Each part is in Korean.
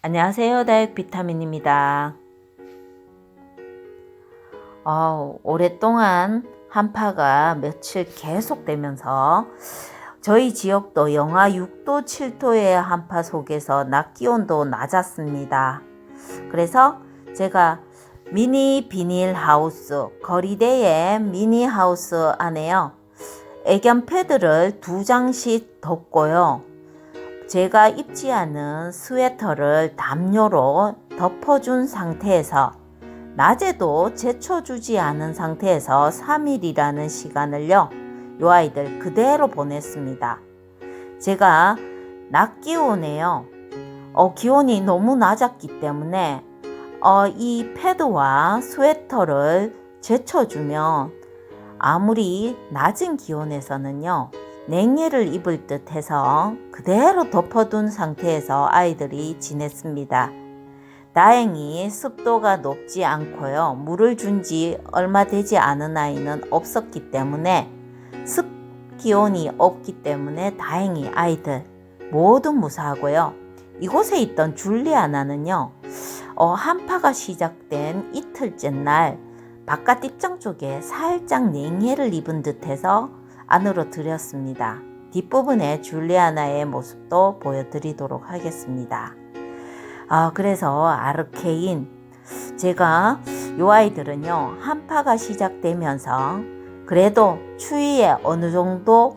안녕하세요. 다육 비타민입니다. 오랫동안 한파가 며칠 계속되면서 저희 지역도 영하 6도, 7도의 한파 속에서 낮 기온도 낮았습니다. 그래서 제가 미니 비닐하우스, 거리대의 미니하우스 안에요. 애견 패드를 2장씩 덮고요. 제가 입지 않은 스웨터를 담요로 덮어준 상태에서 낮에도 제쳐주지 않은 상태에서 3일이라는 시간을요, 요 아이들 그대로 보냈습니다. 제가 낮 기온에요, 기온이 너무 낮았기 때문에 이 패드와 스웨터를 제쳐주면 아무리 낮은 기온에서는요, 냉해를 입을 듯 해서 그대로 덮어둔 상태에서 아이들이 지냈습니다. 다행히 습도가 높지 않고요. 물을 준 지 얼마 되지 않은 아이는 없었기 때문에 습기온이 없기 때문에 다행히 아이들 모두 무사하고요. 이곳에 있던 줄리아나는요. 한파가 시작된 이틀째 날 바깥 입장 쪽에 살짝 냉해를 입은 듯해서 안으로 들였습니다. 뒷부분에 줄리아나의 모습도 보여드리도록 하겠습니다. 그래서 아르케인, 제가 요 아이들은요, 한파가 시작되면서 그래도 추위에 어느 정도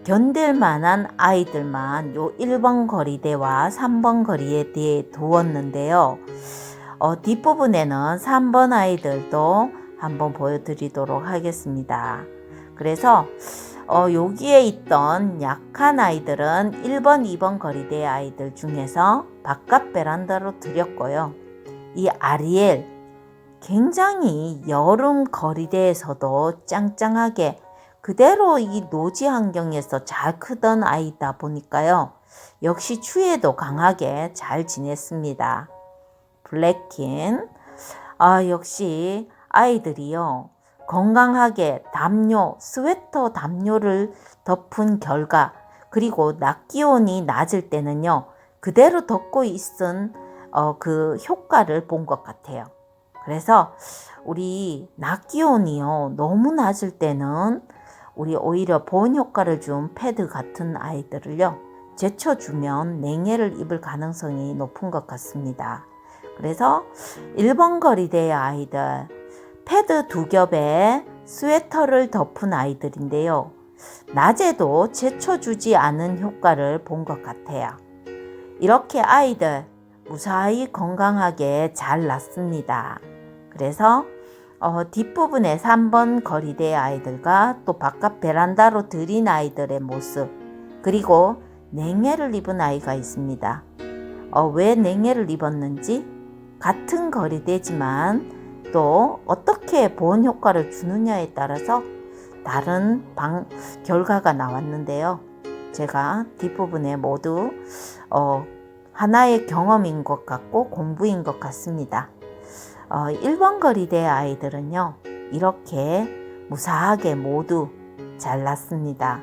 견딜 만한 아이들만 요 1번 거리대와 3번 거리대에 두었는데요. 뒷부분에는 3번 아이들도 한번 보여드리도록 하겠습니다. 그래서 여기에 있던 약한 아이들은 1번, 2번 거리대 아이들 중에서 바깥 베란다로 들였고요. 이 아리엘, 굉장히 여름 거리대에서도 짱짱하게 그대로 이 노지 환경에서 잘 크던 아이다 보니까요. 역시 추위에도 강하게 잘 지냈습니다. 블랙킨, 역시 아이들이요. 건강하게 담요, 스웨터 담요를 덮은 결과, 그리고 낮 기온이 낮을 때는요, 그대로 덮고 있은 그 효과를 본 것 같아요. 그래서 우리 낮 기온이요, 너무 낮을 때는 우리 오히려 보온 효과를 준 패드 같은 아이들을요, 제쳐주면 냉해를 입을 가능성이 높은 것 같습니다. 그래서 1번 거리대의 아이들, 패드 2겹에 스웨터를 덮은 아이들인데요. 낮에도 제쳐주지 않은 효과를 본 것 같아요. 이렇게 아이들 무사히 건강하게 잘 났습니다. 그래서 뒷부분에 3번 거리대 아이들과 또 바깥 베란다로 들인 아이들의 모습, 그리고 냉해를 입은 아이가 있습니다. 왜 냉해를 입었는지, 같은 거리대지만 또 어떻게 보온 효과를 주느냐에 따라서 다른 결과가 나왔는데요. 제가 뒷부분에 모두 하나의 경험인 것 같고 공부인 것 같습니다. 1번 거리대 아이들은요, 이렇게 무사하게 모두 잘났습니다.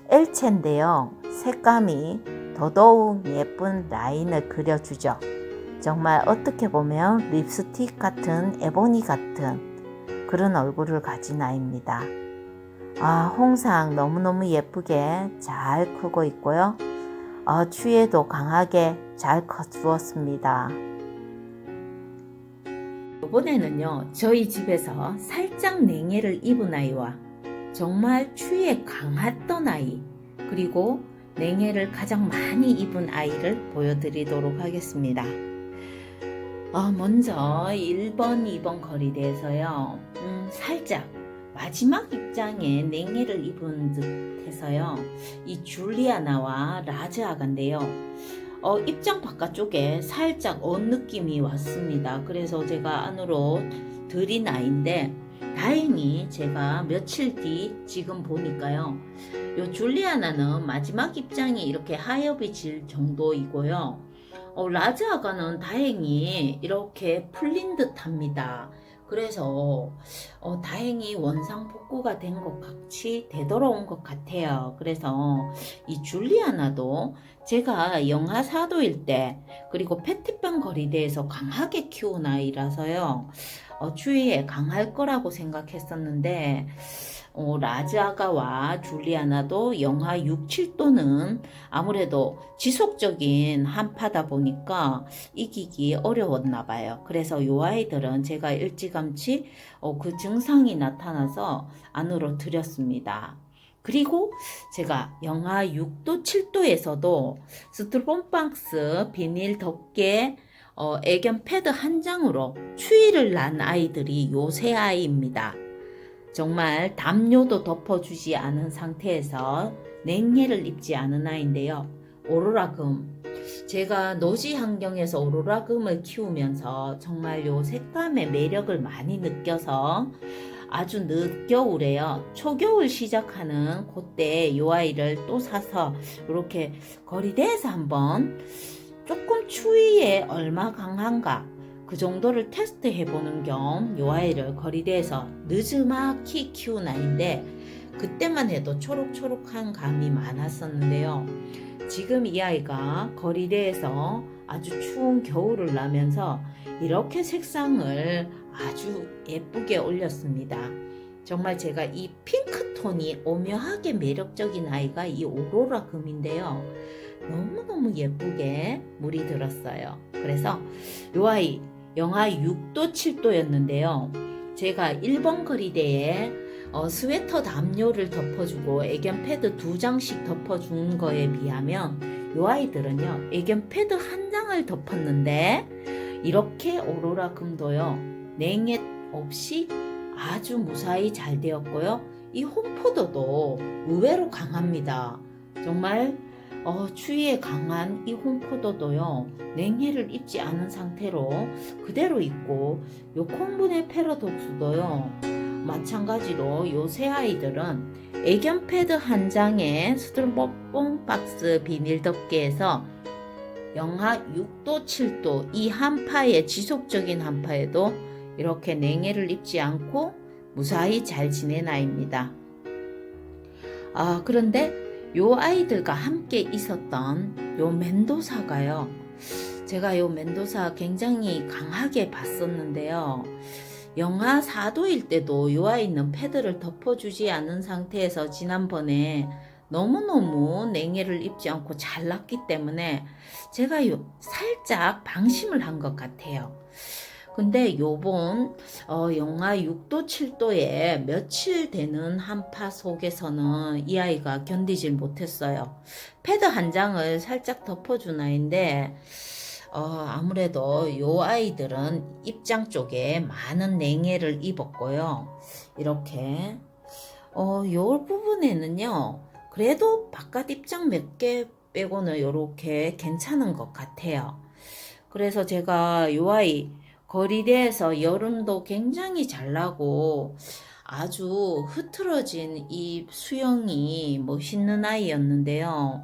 엘체인데요, 색감이 더더욱 예쁜 라인을 그려주죠. 정말 어떻게 보면 립스틱 같은, 에보니 같은 그런 얼굴을 가진 아이입니다. 홍상 너무너무 예쁘게 잘 크고 있고요. 추위에도 강하게 잘 커주었습니다. 이번에는요, 저희 집에서 살짝 냉해를 입은 아이와 정말 추위에 강했던 아이, 그리고 냉해를 가장 많이 입은 아이를 보여드리도록 하겠습니다. 먼저 1번, 2번 거리대에서요, 살짝 마지막 입장에 냉해를 입은 듯 해서요, 이 줄리아나와 라즈아가인데요, 입장 바깥쪽에 살짝 언 느낌이 왔습니다. 그래서 제가 안으로 들인 아이인데, 다행히 제가 며칠 뒤 지금 보니까요, 요 줄리아나는 마지막 입장이 이렇게 하엽이 질 정도이고요. 라즈아가는 다행히 이렇게 풀린 듯 합니다. 그래서 다행히 원상복구가 된 것 같이 되돌아온 것 같아요. 그래서 이 줄리아나도 제가 영하 4도일 때, 그리고 페티병 거리대에서 강하게 키운 아이라서요. 추위에 강할 거라고 생각했었는데 라자가와 줄리아나도 영하 6, 7도는 아무래도 지속적인 한파다 보니까 이기기 어려웠나 봐요. 그래서 이 아이들은 제가 일찌감치 그 증상이 나타나서 안으로 들였습니다. 그리고 제가 영하 6도, 7도에서도 스티로폼박스 비닐 덮개 애견 패드 한 장으로 추위를 난 아이들이 요 세 아이입니다. 정말 담요도 덮어주지 않은 상태에서 냉해를 입지 않은 아이인데요. 오로라금. 제가 노지 환경에서 오로라금을 키우면서 정말 요 색감의 매력을 많이 느껴서 아주 늦겨울에요. 초겨울 시작하는 그때 이 아이를 또 사서 이렇게 거리대에서 한번 조금 추위에 얼마 강한가 그 정도를 테스트해 보는 겸 이 아이를 거리대에서 느즈막히 키운 아이인데 그때만 해도 초록초록한 감이 많았었는데요. 지금 이 아이가 거리대에서 아주 추운 겨울을 나면서 이렇게 색상을 아주 예쁘게 올렸습니다. 정말 제가 이 핑크톤이 오묘하게 매력적인 아이가 이 오로라 금인데요. 너무너무 예쁘게 물이 들었어요. 그래서 이 아이 영하 6도 7도였는데요. 제가 1번 거리대에 스웨터 담요를 덮어주고 애견 패드 2장씩 덮어준 거에 비하면 이 아이들은요 애견 패드 한 장을 덮었는데 이렇게 오로라 금도요 냉해 없이 아주 무사히 잘 되었고요. 이 홍포도도 의외로 강합니다. 정말 추위에 강한 이 홍포도도요 냉해를 입지 않은 상태로 그대로 있고 요 콩분의 패러독스도요 마찬가지로 요 세 아이들은 애견 패드 한 장에 스티로폼 박스 비닐 덮개에서 영하 6도 7도 이 한파에 지속적인 한파에도 이렇게 냉해를 입지 않고 무사히 잘 지낸 아이입니다. 그런데 요 아이들과 함께 있었던 요 멘도사가요. 제가 요 멘도사 굉장히 강하게 봤었는데요. 영하 4도일 때도 요 아이는 패드를 덮어주지 않은 상태에서 지난번에 너무너무 냉해를 입지 않고 잘 났기 때문에 제가 살짝 방심을 한 것 같아요. 근데 요번 영하 6도 7도에 며칠 되는 한파 속에서는 이 아이가 견디질 못했어요. 패드 한 장을 살짝 덮어준 아이인데 아무래도 요 아이들은 입장 쪽에 많은 냉해를 입었고요. 이렇게 요 부분에는요 그래도 바깥 입장 몇 개 빼고는 요렇게 괜찮은 것 같아요. 그래서 제가 요 아이 거리대에서 여름도 굉장히 잘 나고 아주 흐트러진 이 수영이 멋있는 아이였는데요.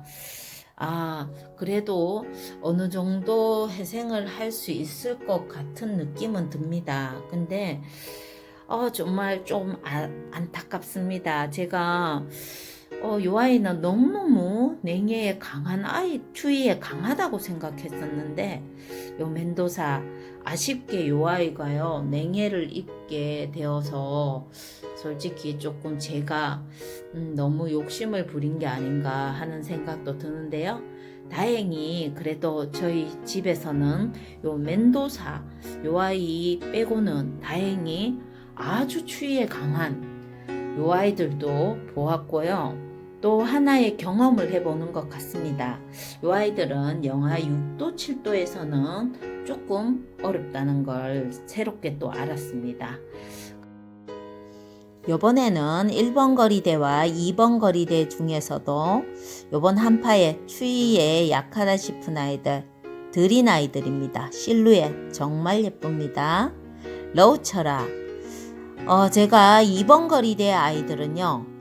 그래도 어느 정도 회생을 할 수 있을 것 같은 느낌은 듭니다. 근데 정말 좀 안타깝습니다. 제가 요 아이는 너무너무 냉해에 강한 추위에 강하다고 생각했었는데 요 멘도사 아쉽게 요 아이가요 냉해를 입게 되어서 솔직히 조금 제가 너무 욕심을 부린 게 아닌가 하는 생각도 드는데요. 다행히 그래도 저희 집에서는 요 멘도사 요 아이 빼고는 다행히 아주 추위에 강한 요 아이들도 보았고요. 또 하나의 경험을 해보는 것 같습니다. 요 아이들은 영하 6도 7도에서는 조금 어렵다는 걸 새롭게 또 알았습니다. 요번에는 1번 거리대와 2번 거리대 중에서도 요번 한파에 추위에 약하다 싶은 아이들 들인 아이들입니다. 실루엣 정말 예쁩니다. 러우처라 제가 2번 거리대 아이들은요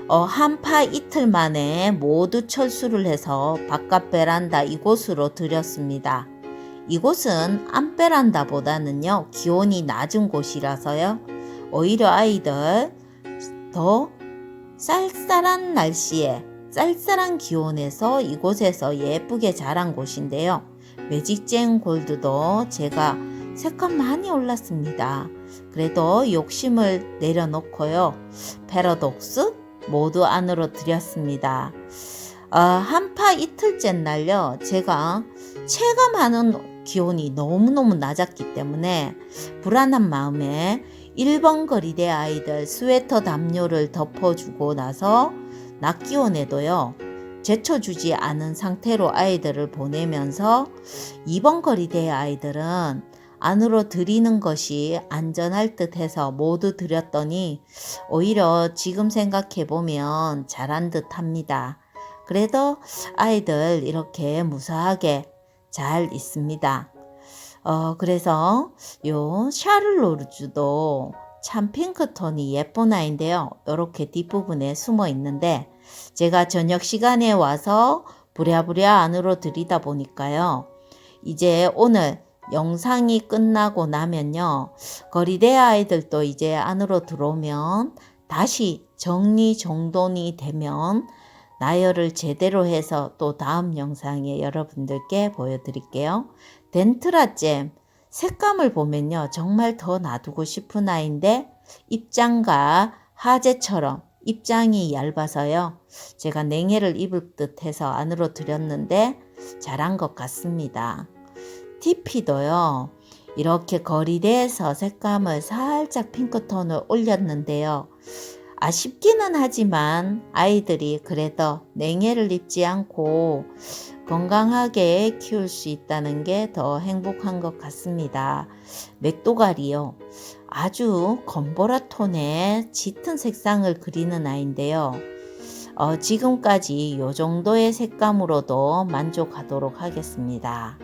한파 이틀 만에 모두 철수를 해서 바깥 베란다 이곳으로 들였습니다. 이곳은 안베란다보다는요 기온이 낮은 곳이라서요 오히려 아이들 더 쌀쌀한 날씨에 쌀쌀한 기온에서 이곳에서 예쁘게 자란 곳인데요. 매직젠 골드도 제가 색감 많이 올랐습니다. 그래도 욕심을 내려놓고요. 패러독스 모두 안으로 들였습니다. 한파 이틀째 날요. 제가 체감하는 기온이 너무너무 낮았기 때문에 불안한 마음에 1번 거리대 아이들 스웨터 담요를 덮어주고 나서 낮 기온에도요. 제쳐주지 않은 상태로 아이들을 보내면서 2번 거리대 아이들은 안으로 들이는 것이 안전할 듯 해서 모두 들였더니 오히려 지금 생각해보면 잘한 듯 합니다. 그래도 아이들 이렇게 무사하게 잘 있습니다. 그래서 요 샤를로르주도 참 핑크톤이 예쁜 아이인데요. 이렇게 뒷부분에 숨어 있는데 제가 저녁 시간에 와서 부랴부랴 안으로 들이다 보니까요. 이제 오늘 영상이 끝나고 나면요. 거리대 아이들도 이제 안으로 들어오면 다시 정리정돈이 되면 나열을 제대로 해서 또 다음 영상에 여러분들께 보여드릴게요. 덴트라잼 색감을 보면요. 정말 더 놔두고 싶은 아이인데 입장과 하재처럼 입장이 얇아서요. 제가 냉해를 입을 듯 해서 안으로 들였는데 잘한 것 같습니다. TP도요. 이렇게 거리대에서 색감을 살짝 핑크톤을 올렸는데요. 아쉽기는 하지만 아이들이 그래도 냉해를 입지 않고 건강하게 키울 수 있다는 게 더 행복한 것 같습니다. 맥도갈이요. 아주 검보라 톤의 짙은 색상을 그리는 아이인데요. 지금까지 이 정도의 색감으로도 만족하도록 하겠습니다.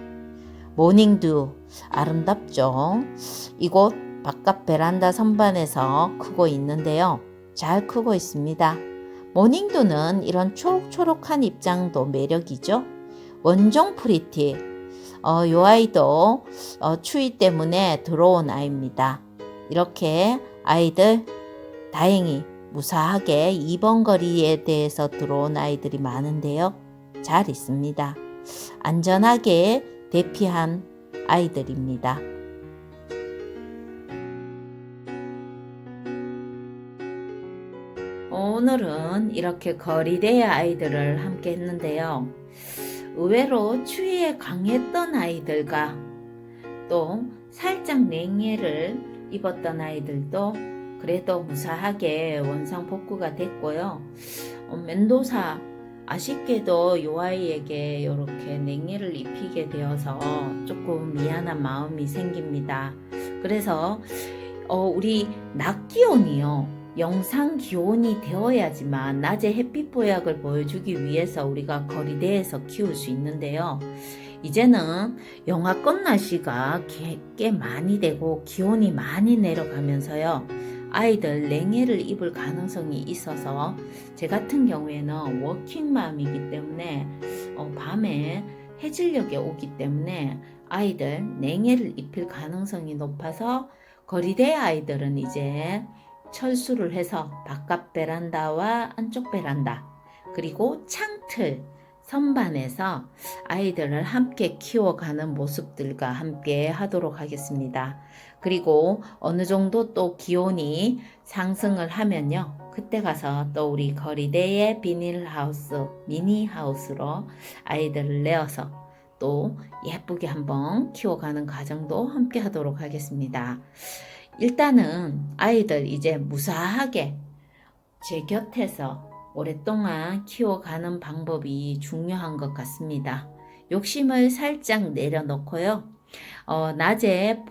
모닝듀 아름답죠? 이곳 바깥 베란다 선반에서 크고 있는데요. 잘 크고 있습니다. 모닝듀는 이런 초록초록한 입장도 매력이죠. 원종 프리티 요 아이도 추위 때문에 들어온 아이입니다. 이렇게 아이들 다행히 무사하게 2번 거리에 대해서 들어온 아이들이 많은데요. 잘 있습니다. 안전하게 대피한 아이들입니다. 오늘은 이렇게 거리대의 아이들을 함께 했는데요. 의외로 추위에 강했던 아이들과 또 살짝 냉해를 입었던 아이들도 그래도 무사하게 원상 복구가 됐고요. 멘도사 아쉽게도 이 아이에게 이렇게 냉해를 입히게 되어서 조금 미안한 마음이 생깁니다. 그래서 우리 낮 기온이요. 영상 기온이 되어야지만 낮에 햇빛 보약을 보여주기 위해서 우리가 거리대에서 키울 수 있는데요. 이제는 영하권 날씨가 꽤 많이 되고 기온이 많이 내려가면서요. 아이들 냉해를 입을 가능성이 있어서 제 같은 경우에는 워킹맘이기 때문에 밤에 해질녘에 오기 때문에 아이들 냉해를 입힐 가능성이 높아서 거리대 아이들은 이제 철수를 해서 바깥 베란다와 안쪽 베란다 그리고 창틀 선반에서 아이들을 함께 키워가는 모습들과 함께 하도록 하겠습니다. 그리고 어느 정도 또 기온이 상승을 하면요. 그때 가서 또 우리 거리대의 비닐하우스, 미니하우스로 아이들을 내어서 또 예쁘게 한번 키워가는 과정도 함께 하도록 하겠습니다. 일단은 아이들 이제 무사하게 제 곁에서 오랫동안 키워가는 방법이 중요한 것 같습니다. 욕심을 살짝 내려놓고요. 낮에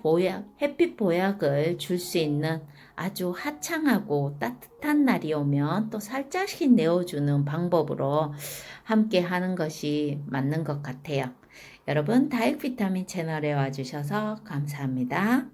햇빛 보약을 줄 수 있는 아주 화창하고 따뜻한 날이 오면 또 살짝씩 내어주는 방법으로 함께 하는 것이 맞는 것 같아요. 여러분 다육비타민 채널에 와주셔서 감사합니다.